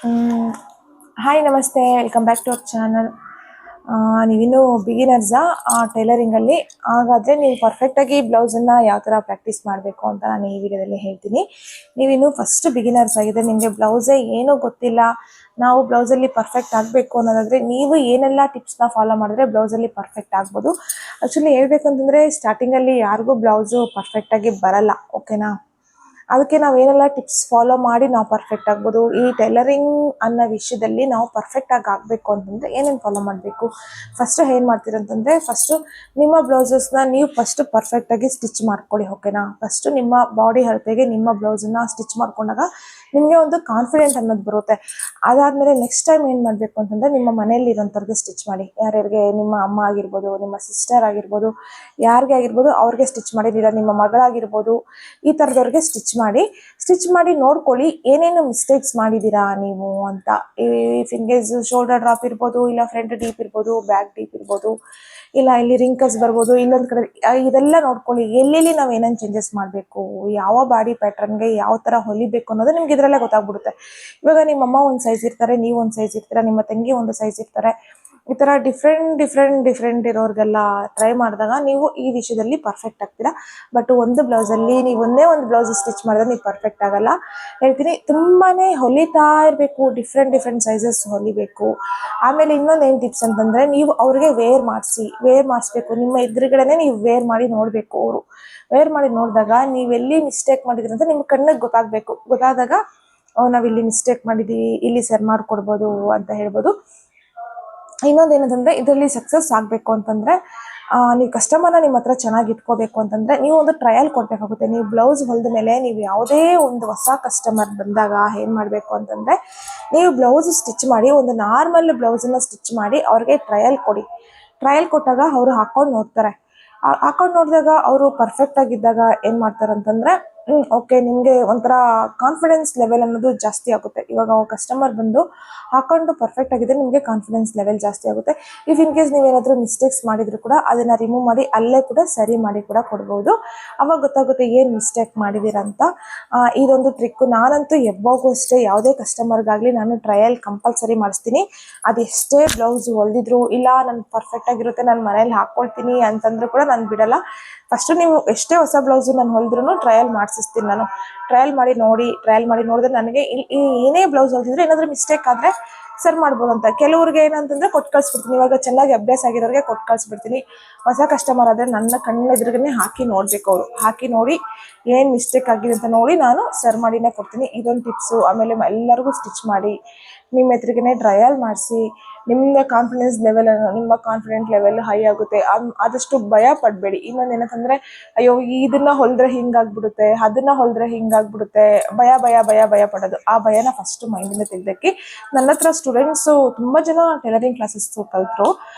ಹ್ಮ್. Hi ನಮಸ್ತೆ, welcome back to our channel. ನೀವಿನ್ನೂ ಬಿಗಿನರ್ಸಾ ಟೈಲರಿಂಗಲ್ಲಿ? ಹಾಗಾದರೆ ನೀವು ಪರ್ಫೆಕ್ಟಾಗಿ ಬ್ಲೌಸನ್ನು ಯಾವ ಥರ ಪ್ರಾಕ್ಟೀಸ್ ಮಾಡಬೇಕು ಅಂತ ನಾನು ಈ ವಿಡಿಯೋದಲ್ಲಿ ಹೇಳ್ತೀನಿ. ನೀವಿನ್ನೂ ಫಸ್ಟ್ ಬಿಗಿನರ್ಸ್ ಆಗಿದೆ, ನಿಮಗೆ ಬ್ಲೌಸೇ ಏನೂ ಗೊತ್ತಿಲ್ಲ, ನಾವು ಬ್ಲೌಸಲ್ಲಿ ಪರ್ಫೆಕ್ಟ್ ಆಗಬೇಕು ಅನ್ನೋದಾದರೆ ನೀವು ಏನೆಲ್ಲ ಟಿಪ್ಸ್ನ ಫಾಲೋ ಮಾಡಿದ್ರೆ ಬ್ಲೌಸಲ್ಲಿ ಪರ್ಫೆಕ್ಟ್ ಆಗ್ಬೋದು. ಆ್ಯಕ್ಚುಲಿ ಹೇಳ್ಬೇಕು ಅಂತಂದರೆ ಸ್ಟಾರ್ಟಿಂಗಲ್ಲಿ ಯಾರಿಗೂ ಬ್ಲೌಸು ಪರ್ಫೆಕ್ಟಾಗಿ ಬರಲ್ಲ, ಓಕೆನಾ? ಅದಕ್ಕೆ ನಾವು ಏನೆಲ್ಲ ಟಿಪ್ಸ್ ಫಾಲೋ ಮಾಡಿ ನಾವು ಪರ್ಫೆಕ್ಟ್ ಆಗ್ಬೋದು. ಈ ಟೈಲರಿಂಗ್ ಅನ್ನೋ ವಿಷಯದಲ್ಲಿ ನಾವು ಪರ್ಫೆಕ್ಟಾಗಿ ಆಗಬೇಕು ಅಂತಂದರೆ ಏನೇನು ಫಾಲೋ ಮಾಡಬೇಕು? ಫಸ್ಟು ಏನು ಮಾಡ್ತೀರಂತಂದರೆ, ಫಸ್ಟು ನಿಮ್ಮ ಬ್ಲೌಸಸ್ನ ನೀವು ಫಸ್ಟು ಪರ್ಫೆಕ್ಟಾಗಿ ಸ್ಟಿಚ್ ಮಾಡ್ಕೊಳ್ಳಿ, ಓಕೆನಾ? ಫಸ್ಟು ನಿಮ್ಮ ಬಾಡಿ ಅಳತೆಗೆ ನಿಮ್ಮ ಬ್ಲೌಸನ್ನು ಸ್ಟಿಚ್ ಮಾಡ್ಕೊಂಡಾಗ ನಿಮಗೆ ಒಂದು ಕಾನ್ಫಿಡೆಂಟ್ ಅನ್ನೋದು ಬರುತ್ತೆ. ಅದಾದಮೇಲೆ ನೆಕ್ಸ್ಟ್ ಟೈಮ್ ಏನು ಮಾಡಬೇಕು ಅಂತಂದರೆ, ನಿಮ್ಮ ಮನೆಯಲ್ಲಿ ಇರೋಂಥವ್ರಿಗೆ ಸ್ಟಿಚ್ ಮಾಡಿ. ಯಾರ್ಯಾರಿಗೆ, ನಿಮ್ಮ ಅಮ್ಮ ಆಗಿರ್ಬೋದು, ನಿಮ್ಮ ಸಿಸ್ಟರ್ ಆಗಿರ್ಬೋದು, ಯಾರಿಗೆ ಆಗಿರ್ಬೋದು ಅವ್ರಿಗೆ ಸ್ಟಿಚ್ ಮಾಡಿದ್ದೀರಾ, ನಿಮ್ಮ ಮಗಳಾಗಿರ್ಬೋದು, ಈ ಥರದವ್ರಿಗೆ ಸ್ಟಿಚ್ ಮಾಡಿ ನೋಡ್ಕೊಳ್ಳಿ ಏನೇನು ಮಿಸ್ಟೇಕ್ಸ್ ಮಾಡಿದ್ದೀರಾ ನೀವು ಅಂತ. If in case shoulder drop ಇರ್ಬೋದು, ಇಲ್ಲ ಫ್ರಂಟ್ ಡೀಪ್ ಇರ್ಬೋದು, ಬ್ಯಾಕ್ ಡೀಪ್ ಇರ್ಬೋದು, ಇಲ್ಲ ಇಲ್ಲಿ ರಿಂಕಲ್ಸ್ ಬರ್ಬೋದು, ಇಲ್ಲೊಂದು ಕಡೆ ಇದೆಲ್ಲ ನೋಡ್ಕೊಳ್ಳಿ. ಎಲ್ಲೆಲ್ಲಿ ನಾವು ಏನೇನು ಚೇಂಜಸ್ ಮಾಡಬೇಕು, ಯಾವ ಬಾಡಿ ಪ್ಯಾಟ್ರನ್ಗೆ ಯಾವ ಥರ ಹೊಲಿಬೇಕು ಅನ್ನೋದು ನಿಮ್ಗೆ ಇದರಲ್ಲೇ ಗೊತ್ತಾಗ್ಬಿಡುತ್ತೆ. ಇವಾಗ ನಿಮ್ಮಮ್ಮ ಒಂದು ಸೈಜ್ ಇರ್ತಾರೆ, ನೀವು ಒಂದು ಸೈಜ್ ಇರ್ತೀರ, ನಿಮ್ಮ ತಂಗಿ ಒಂದು ಸೈಜ್ ಇರ್ತಾರೆ. ಈ ಥರ ಡಿಫ್ರೆಂಟ್ ಇರೋರಿಗೆಲ್ಲ ಟ್ರೈ ಮಾಡಿದಾಗ ನೀವು ಈ ವಿಷಯದಲ್ಲಿ ಪರ್ಫೆಕ್ಟ್ ಆಗ್ತೀರಾ. ಬಟ್ ಒಂದು ಬ್ಲೌಸಲ್ಲಿ ನೀವು ಒಂದೇ ಒಂದು ಬ್ಲೌಸ್ ಸ್ಟಿಚ್ ಮಾಡಿದ್ರೆ ನೀವು ಪರ್ಫೆಕ್ಟ್ ಆಗಲ್ಲ. ಹೇಳ್ತೀನಿ, ತುಂಬಾ ಹೊಲಿತಾ ಇರಬೇಕು, ಡಿಫ್ರೆಂಟ್ ಸೈಜಸ್ ಹೊಲಿಬೇಕು. ಆಮೇಲೆ ಇನ್ನೊಂದು ಏನು ಟಿಪ್ಸ್ ಅಂತಂದರೆ, ನೀವು ಅವ್ರಿಗೆ ವೇರ್ ಮಾಡಿಸ್ಬೇಕು. ನಿಮ್ಮ ಎದುರುಗಡೆನೇ ನೀವು ವೇರ್ ಮಾಡಿ ನೋಡಬೇಕು. ಅವರು ವೇರ್ ಮಾಡಿ ನೋಡಿದಾಗ ನೀವೆಲ್ಲಿ ಮಿಸ್ಟೇಕ್ ಮಾಡಿದ್ರಿ ಅಂತ ನಿಮ್ಮ ಕಣ್ಣಿಗೆ ಗೊತ್ತಾದಾಗ ನಾವಿಲ್ಲಿ ಮಿಸ್ಟೇಕ್ ಮಾಡಿದ್ದೀವಿ, ಇಲ್ಲಿ ಸರಿ ಮಾಡಿಕೊಡ್ಬೋದು ಅಂತ ಹೇಳ್ಬೋದು. ಇನ್ನೊಂದು ಏನಂತಂದರೆ, ಇದರಲ್ಲಿ ಸಕ್ಸಸ್ ಆಗಬೇಕು ಅಂತಂದರೆ ನೀವು ಕಸ್ಟಮರ್ನ ನಿಮ್ಮ ಹತ್ರ ಚೆನ್ನಾಗಿ ಇಟ್ಕೋಬೇಕು ಅಂತಂದರೆ ನೀವು ಒಂದು ಟ್ರಯಲ್ ಕೊಡಬೇಕಾಗುತ್ತೆ. ನೀವು ಬ್ಲೌಸ್ ಹೊಲಿದ ಮೇಲೆ ನೀವು ಯಾವುದೇ ಒಂದು ಹೊಸ ಕಸ್ಟಮರ್ ಬಂದಾಗ ಏನು ಮಾಡಬೇಕು ಅಂತಂದರೆ, ನೀವು ಬ್ಲೌಸ್ ಸ್ಟಿಚ್ ಮಾಡಿ, ಒಂದು ನಾರ್ಮಲ್ ಬ್ಲೌಸನ್ನು ಸ್ಟಿಚ್ ಮಾಡಿ ಅವ್ರಿಗೆ ಟ್ರಯಲ್ ಕೊಡಿ. ಟ್ರಯಲ್ ಕೊಟ್ಟಾಗ ಅವರು ಹಾಕ್ಕೊಂಡು ನೋಡ್ತಾರೆ. ಹಾಕೊಂಡು ನೋಡಿದಾಗ ಅವರು ಪರ್ಫೆಕ್ಟಾಗಿದ್ದಾಗ ಏನು ಮಾಡ್ತಾರೆ ಅಂತಂದರೆ, ಓಕೆ, ನಿಮಗೆ ಒಂಥರ ಕಾನ್ಫಿಡೆನ್ಸ್ ಲೆವೆಲ್ ಅನ್ನೋದು ಜಾಸ್ತಿ ಆಗುತ್ತೆ. ಇವಾಗ ಕಸ್ಟಮರ್ ಬಂದು ಹಾಕೊಂಡು ಪರ್ಫೆಕ್ಟ್ ಆಗಿದೆ, ನಿಮಗೆ ಕಾನ್ಫಿಡೆನ್ಸ್ ಲೆವೆಲ್ ಜಾಸ್ತಿ ಆಗುತ್ತೆ. ಇಫ್ ಇನ್ ಕೇಸ್ ನೀವೇನಾದರೂ ಮಿಸ್ಟೇಕ್ಸ್ ಮಾಡಿದ್ರು ಕೂಡ ಅದನ್ನು ರಿಮೂವ್ ಮಾಡಿ ಅಲ್ಲೇ ಕೂಡ ಸರಿ ಮಾಡಿ ಕೂಡ ಕೊಡ್ಬೋದು. ಅವಾಗ ಗೊತ್ತಾಗುತ್ತೆ ಏನು ಮಿಸ್ಟೇಕ್ ಮಾಡಿದ್ದೀರ ಅಂತ. ಇದೊಂದು ಟ್ರಿಕ್ಕು. ನಾನಂತೂ ಯಾವಾಗೂ ಅಷ್ಟೇ ಯಾವುದೇ ಕಸ್ಟಮರ್ಗಾಗಲಿ ನಾನು ಟ್ರಯಲ್ ಕಂಪಲ್ಸರಿ ಮಾಡಿಸ್ತೀನಿ. ಅದು ಎಷ್ಟೇ ಬ್ಲೌಸ್ ಹೊಲಿದಿದ್ರು, ಇಲ್ಲ ನಾನು ಪರ್ಫೆಕ್ಟಾಗಿರುತ್ತೆ ನಾನು ಮನೇಲಿ ಹಾಕ್ಕೊಳ್ತೀನಿ ಅಂತಂದ್ರೂ ಕೂಡ ನಾನು ಬಿಡಲ್ಲ. ಫಸ್ಟು ನೀವು ಎಷ್ಟೇ ಹೊಸ ಬ್ಲೌಸು ನಾನು ಹೊಲಿದ್ರೂ ಟ್ರಯಲ್ ಮಾಡಿಸ್ತೀನಿ. ನಾನು ಟ್ರಯಲ್ ಮಾಡಿ ನೋಡಿದ್ರೆ ನನಗೆ ಏನೇ ಬ್ಲೌಸ್ ಹೊಲಿದಿದ್ರೆ ಏನಾದರೂ ಮಿಸ್ಟೇಕ್ ಆದರೆ ಸರಿ ಮಾಡ್ಬೋದು ಅಂತ. ಕೆಲವ್ರಿಗೆ ಏನಂತಂದರೆ ಕೊಟ್ಟು ಕಳಿಸ್ಬಿಡ್ತೀನಿ. ಇವಾಗ ಚೆನ್ನಾಗಿ ಅಭ್ಯಾಸ ಆಗಿರೋರಿಗೆ ಕೊಟ್ಟು ಕಳಿಸ್ಬಿಡ್ತೀನಿ. ಹೊಸ ಕಸ್ಟಮರ್ ಆದರೆ ನನ್ನ ಕಣ್ಣೆದುರುಗೇ ಹಾಕಿ ನೋಡಬೇಕು. ಅವರು ಹಾಕಿ ನೋಡಿ ಏನು ಮಿಸ್ಟೇಕ್ ಆಗಿದೆ ಅಂತ ನೋಡಿ ನಾನು ಸರಿ ಮಾಡಿನೇ ಕೊಡ್ತೀನಿ. ಇದೊಂದು ಟಿಪ್ಸು. ಆಮೇಲೆ ಎಲ್ಲರಿಗೂ ಸ್ಟಿಚ್ ಮಾಡಿ ನಿಮ್ಮ ಎದುರಿಗೇ ಟ್ರಯಲ್ ಮಾಡಿಸಿ. ನಿಮ್ಮ ಕಾನ್ಫಿಡೆಂಟ್ ಲೆವೆಲ್ ಹೈ ಆಗುತ್ತೆ. ಆದಷ್ಟು ಭಯ ಪಡಬೇಡಿ. ಇನ್ನೊಂದು ಏನಂತಂದರೆ, ಅಯ್ಯೋ ಇದನ್ನು ಹೊಲಿದ್ರೆ ಹಿಂಗಾಗ್ಬಿಡುತ್ತೆ, ಅದನ್ನು ಹೊಲಿದ್ರೆ ಹಿಂಗಾಗ್ಬಿಡುತ್ತೆ, ಭಯ ಪಡೋದು. ಆ ಭಯನ ಫಸ್ಟು ಮೈಂಡಿಂದ ತೆಗೆದಕ್ಕೆ. ನನ್ನ ಹತ್ರ ಸ್ಟೂಡೆಂಟ್ಸು ತುಂಬ ಜನ ಟೈಲರಿಂಗ್ ಕ್ಲಾಸಸ್ಸು ಕಲಿತರು.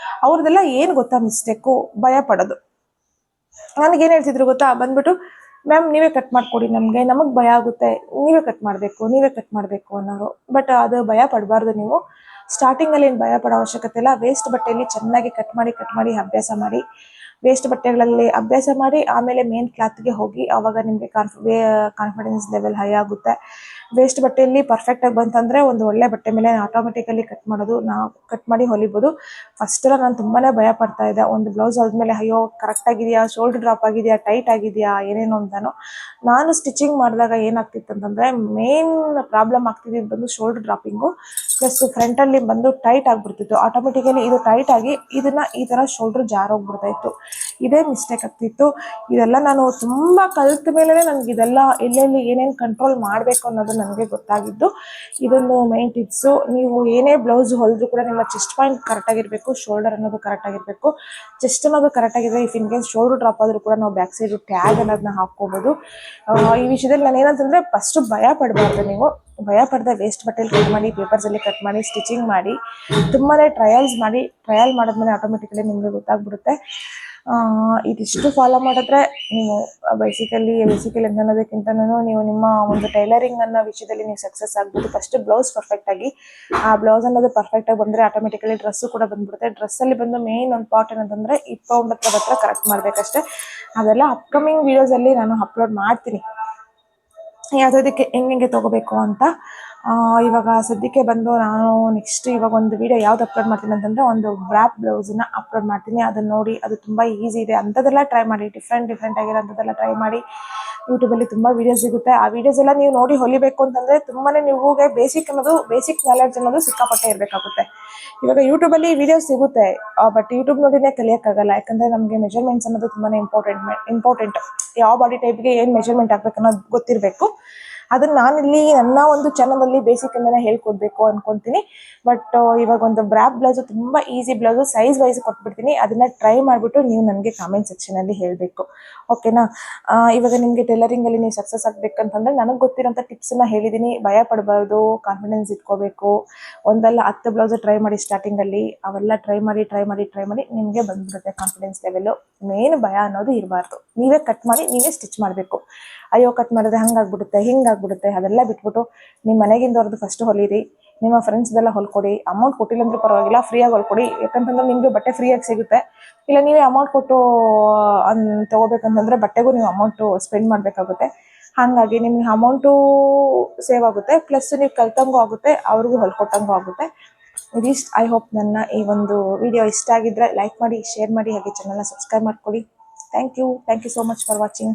ಅವ್ರದ್ದೆಲ್ಲ ಏನು ಗೊತ್ತಾ ಮಿಸ್ಟೇಕು? ಭಯ ಪಡೋದು. ನನಗೇನು ಹೇಳ್ತಿದ್ರು ಗೊತ್ತಾ? ಬಂದ್ಬಿಟ್ಟು, ಮ್ಯಾಮ್ ನೀವೇ ಕಟ್ ಮಾಡಿಕೊಡಿ, ನಮಗೆ ಭಯ ಆಗುತ್ತೆ, ನೀವೇ ಕಟ್ ಮಾಡಬೇಕು ಅನ್ನೋರು. ಬಟ್ ಅದು ಭಯ ಪಡಬಾರ್ದು. ನೀವು ಸ್ಟಾರ್ಟಿಂಗಲ್ಲಿ ಏನು ಭಯ ಪಡೋ ಅವಶ್ಯಕತೆ ಇಲ್ಲ. ವೇಸ್ಟ್ ಬಟ್ಟೆಯಲ್ಲಿ ಚೆನ್ನಾಗಿ ಕಟ್ ಮಾಡಿ ಅಭ್ಯಾಸ ಮಾಡಿ. ವೇಸ್ಟ್ ಬಟ್ಟೆಗಳಲ್ಲಿ ಅಭ್ಯಾಸ ಮಾಡಿ ಆಮೇಲೆ ಮೇನ್ ಕ್ಲಾತ್ಗೆ ಹೋಗಿ. ಆವಾಗ ನಿಮಗೆ ಕಾನ್ಫಿಡೆನ್ಸ್ ಲೆವೆಲ್ ಹೈ ಆಗುತ್ತೆ. ವೇಸ್ಟ್ ಬಟ್ಟೆಯಲ್ಲಿ ಪರ್ಫೆಕ್ಟಾಗಿ ಬಂತಂದರೆ ಒಂದು ಒಳ್ಳೆ ಬಟ್ಟೆ ಮೇಲೆ ಆಟೋಮೆಟಿಕಲಿ ಕಟ್ ಮಾಡಿ ಹೊಲಿಬೋದು. ಫಸ್ಟೆಲ್ಲ ನಾನು ತುಂಬಾ ಭಯ ಪಡ್ತಾ ಇದ್ದೆ. ಒಂದು ಬ್ಲೌಸ್ ಹೊಲಿದ್ಮೇಲೆ ಅಯ್ಯೋ ಕರೆಕ್ಟಾಗಿದೆಯಾ, ಶೋಲ್ಡ್ರ್ ಡ್ರಾಪ್ ಆಗಿದೆಯಾ, ಟೈಟ್ ಆಗಿದೆಯಾ, ಏನೇನೋ ಅಂತಾನು. ನಾನು ಸ್ಟಿಚಿಂಗ್ ಮಾಡಿದಾಗ ಏನಾಗ್ತಿತ್ತು ಅಂತಂದರೆ, ಮೇನ್ ಪ್ರಾಬ್ಲಮ್ ಆಗ್ತಿದ್ದು ಬಂದು ಶೋಲ್ಡ್ರ್ ಡ್ರಾಪಿಂಗು ಪ್ಲಸ್ ಫ್ರಂಟಲ್ಲಿ ಬಂದು ಟೈಟ್ ಆಗಿಬಿಡ್ತಿತ್ತು. ಆಟೋಮೆಟಿಕಲಿ ಇದು ಟೈಟ್ ಆಗಿ ಇದನ್ನು ಈ ಥರ ಶೋಲ್ಡ್ರ್ ಜಾರೋಗ್ಬಿಡ್ತಾ ಇತ್ತು. ಇದೇ ಮಿಸ್ಟೇಕ್ ಆಗ್ತಿತ್ತು. ಇದೆಲ್ಲ ನಾನು ತುಂಬ ಕಲಿತ ಮೇಲೆ ನನಗೆ ಇದೆಲ್ಲ ಎಲ್ಲೆಲ್ಲಿ ಏನೇನು ಕಂಟ್ರೋಲ್ ಮಾಡಬೇಕು ಅನ್ನೋದು ನನಗೆ ಗೊತ್ತಾಗಿದ್ದು. ಇದೊಂದು ಮೈನ್ ಟಿಪ್ಸು. ನೀವು ಏನೇ ಬ್ಲೌಸ್ ಹೊಲಿದ್ರೂ ಕೂಡ ನಿಮ್ಮ ಚೆಸ್ಟ್ ಪಾಯಿಂಟ್ ಕರೆಕ್ಟಾಗಿರಬೇಕು, ಶೋಲ್ಡರ್ ಅನ್ನೋದು ಕರೆಕ್ಟಾಗಿರಬೇಕು. ಚೆಸ್ಟ್ ಅನ್ನೋದು ಕರೆಕ್ಟಾಗಿದ್ದರೆ if in case shoulder drop ಆದರೂ ಕೂಡ ನಾವು ಬ್ಯಾಕ್ ಸೈಡು ಟ್ಯಾಗ್ ಅನ್ನೋದನ್ನ ಹಾಕ್ಕೋಬೋದು. ಈ ವಿಷಯದಲ್ಲಿ ನಾನು ಏನಂತಂದರೆ, ಫಸ್ಟು ಭಯ ಪಡಬಾರ್ದು. ನೀವು ಭಯ ಪಡದೆ ವೇಸ್ಟ್ ಬಟ್ಟೆಲಿ ಕಟ್ ಮಾಡಿ, ಪೇಪರ್ಸಲ್ಲಿ ಕಟ್ ಮಾಡಿ, ಸ್ಟಿಚಿಂಗ್ ಮಾಡಿ, ತುಂಬಾ ಟ್ರಯಲ್ ಮಾಡಿದ್ಮೇಲೆ ಆಟೋಮೆಟಿಕಲಿ ನಿಮಗೆ ಗೊತ್ತಾಗ್ಬಿಡುತ್ತೆ. ಇದಿಷ್ಟು ಫಾಲೋ ಮಾಡಿದ್ರೆ ನೀವು ಬೇಸಿಕಲಿ ಅಂತ ಅನ್ನೋದಕ್ಕಿಂತನೂ ನೀವು ನಿಮ್ಮ ಒಂದು ಟೈಲರಿಂಗ್ ಅನ್ನೋ ವಿಷಯದಲ್ಲಿ ನೀವು ಸಕ್ಸಸ್ ಆಗ್ಬೋದು. ಫಸ್ಟ್ ಬ್ಲೌಸ್ ಪರ್ಫೆಕ್ಟಾಗಿ, ಆ ಬ್ಲೌಸ್ ಅನ್ನೋದು ಪರ್ಫೆಕ್ಟಾಗಿ ಬಂದರೆ ಆಟೋಮೆಟಿಕಲಿ ಡ್ರೆಸ್ಸು ಕೂಡ ಬಂದ್ಬಿಡುತ್ತೆ. ಡ್ರೆಸ್ಸಲ್ಲಿ ಬಂದು ಮೇನ್ ಇಂಪಾರ್ಟೆಂಟ್ ಅಂತಂದರೆ ಇಪ್ಪೌಂಡ್ ಹತ್ರ ಕರೆಕ್ಟ್ ಮಾಡಬೇಕಷ್ಟೇ. ಅದೆಲ್ಲ ಅಪ್ಕಮಿಂಗ್ ವೀಡಿಯೋಸಲ್ಲಿ ನಾನು ಅಪ್ಲೋಡ್ ಮಾಡ್ತೀನಿ, ಯಾವುದಕ್ಕೆ ಹೆಂಗೆ ತೊಗೋಬೇಕು ಅಂತ. ಇವಾಗ ಸದ್ಯಕ್ಕೆ ಬಂದು ನಾನು ನೆಕ್ಸ್ಟ್ ಇವಾಗ ಒಂದು ವಿಡಿಯೋ ಯಾವ್ದು ಅಪ್ಲೋಡ್ ಮಾಡ್ತೀನಿ ಅಂತಂದರೆ ಒಂದು ಬ್ರಾಪ್ ಬ್ಲೌಸನ್ನ ಅಪ್ಲೋಡ್ ಮಾಡ್ತೀನಿ. ಅದನ್ನು ನೋಡಿ ಅದು ತುಂಬ ಈಸಿ ಇದೆ, ಅಂಥದ್ದೆಲ್ಲ ಟ್ರೈ ಮಾಡಿ, ಡಿಫ್ರೆಂಟ್ ಆಗಿರೋಂಥದ್ದೆಲ್ಲ ಟ್ರೈ ಮಾಡಿ. ಯೂಟ್ಯೂಬಲ್ಲಿ ತುಂಬ ವೀಡಿಯೋಸ್ ಸಿಗುತ್ತೆ. ಆ ವೀಡಿಯೋಸ್ ಎಲ್ಲ ನೀವು ನೋಡಿ ಹೊಲಿಬೇಕು ಅಂತಂದರೆ ತುಂಬಾ ನಿಮಗೆ ಬೇಸಿಕ್ ನಾಲೆಡ್ಜ್ ಅನ್ನೋದು ಸಿಕ್ಕಾಪಟ್ಟೆ ಇರಬೇಕಾಗುತ್ತೆ. ಇವಾಗ ಯೂಟ್ಯೂಬಲ್ಲಿ ವೀಡಿಯೋಸ್ ಸಿಗುತ್ತೆ, ಬಟ್ ಯೂಟ್ಯೂಬ್ ನೋಡಿನೇ ಕಲಿಯೋಕ್ಕಾಗಲ್ಲ. ಯಾಕಂದರೆ ನಮಗೆ ಮೆಜರ್ಮೆಂಟ್ಸ್ ಅನ್ನೋದು ತುಂಬಾ ಇಂಪಾರ್ಟೆಂಟ್. ಯಾವ ಬಾಡಿ ಟೈಪ್ಗೆ ಏನು ಮೆಜರ್ಮೆಂಟ್ ಆಗಬೇಕು ಅನ್ನೋದು ಗೊತ್ತಿರಬೇಕು. ಅದನ್ನ ನಾನಿಲ್ಲಿ ನನ್ನ ಒಂದು ಚಾನಲಲ್ಲಿ ಬೇಸಿಕ್ ಇಂದನೇ ಹೇಳ್ಕೊಡ್ಬೇಕು ಅನ್ಕೊಂತೀನಿ. ಬಟ್ ಇವಾಗ ಒಂದು ಬ್ರಾಪ್ ಬ್ಲೌಸು ತುಂಬ ಈಸಿ ಬ್ಲೌಸು, ಸೈಜ್ ವೈಸ್ ಕೊಟ್ಬಿಡ್ತೀನಿ. ಅದನ್ನ ಟ್ರೈ ಮಾಡಿಬಿಟ್ಟು ನೀವು ನನಗೆ ಕಾಮೆಂಟ್ ಸೆಕ್ಷನಲ್ಲಿ ಹೇಳಬೇಕು, ಓಕೆನಾ? ಇವಾಗ ನಿಮಗೆ ಟೈಲರಿಂಗಲ್ಲಿ ನೀವು ಸಕ್ಸಸ್ ಆಗಬೇಕಂತಂದರೆ ನನಗೆ ಗೊತ್ತಿರೋಂಥ ಟಿಪ್ಸನ್ನ ಹೇಳಿದ್ದೀನಿ. ಭಯ ಪಡಬಾರ್ದು, ಕಾನ್ಫಿಡೆನ್ಸ್ ಇಟ್ಕೋಬೇಕು. ಒಂದಲ್ಲ 10 ಬ್ಲೌಸು ಟ್ರೈ ಮಾಡಿ ಸ್ಟಾರ್ಟಿಂಗಲ್ಲಿ. ಅವೆಲ್ಲ ಟ್ರೈ ಮಾಡಿ ನಿಮಗೆ ಬಂದ್ಬಿಡುತ್ತೆ ಕಾನ್ಫಿಡೆನ್ಸ್ ಲೆವೆಲ್ಲು. ಮೇನ್ ಭಯ ಅನ್ನೋದು ಇರಬಾರ್ದು. ನೀವೇ ಕಟ್ ಮಾಡಿ ನೀವೇ ಸ್ಟಿಚ್ ಮಾಡಬೇಕು. ಅಯ್ಯೋ ಕಟ್ ಮಾಡಿದ್ರೆ ಹಂಗಾಗ್ಬಿಡುತ್ತೆ ಹಿಂಗಾಗ್ಬಿಡುತ್ತೆ ಅದೆಲ್ಲ ಬಿಟ್ಬಿಟ್ಟು ನಿಮ್ಮ ಮನೆಗಿಂದವ್ರದ್ದು ಫಸ್ಟ್ ಹೊಲೀರಿ. ನಿಮ್ಮ ಫ್ರೆಂಡ್ಸ್ದೆಲ್ಲ ಹೊಲ್ಕೊಡಿ. ಅಮೌಂಟ್ ಕೊಟ್ಟಿಲ್ಲ ಅಂದ್ರೂ ಪರವಾಗಿಲ್ಲ, ಫ್ರೀಯಾಗಿ ಹೊಲ್ಕೊಡಿ. ಯಾಕಂತಂದ್ರೆ ನಿಮಗೆ ಬಟ್ಟೆ ಫ್ರೀಯಾಗಿ ಸಿಗುತ್ತೆ. ಇಲ್ಲ ನೀವೇ ಅಮೌಂಟ್ ಕೊಟ್ಟು ತೊಗೋಬೇಕಂತಂದರೆ ಬಟ್ಟೆಗೂ ನೀವು ಅಮೌಂಟು ಸ್ಪೆಂಡ್ ಮಾಡಬೇಕಾಗುತ್ತೆ. ಹಾಗಾಗಿ ನಿಮ್ಗೆ ಅಮೌಂಟು ಸೇವ್ ಆಗುತ್ತೆ, ಪ್ಲಸ್ ನೀವು ಕಲ್ತಂಗೂ ಆಗುತ್ತೆ, ಅವ್ರಿಗೂ ಹೊಲ್ಕೊಟ್ಟಂಗೂ ಆಗುತ್ತೆ. ಇದಿಷ್ಟು. ಐ ಹೋಪ್ ನನ್ನ ಈ ಒಂದು ವಿಡಿಯೋ ಇಷ್ಟ ಆಗಿದ್ದರೆ ಲೈಕ್ ಮಾಡಿ, ಶೇರ್ ಮಾಡಿ, ಹಾಗೆ ಚಾನಲ್ನ ಸಬ್ಸ್ಕ್ರೈಬ್ ಮಾಡ್ಕೊಳ್ಳಿ. Thank you so much for watching.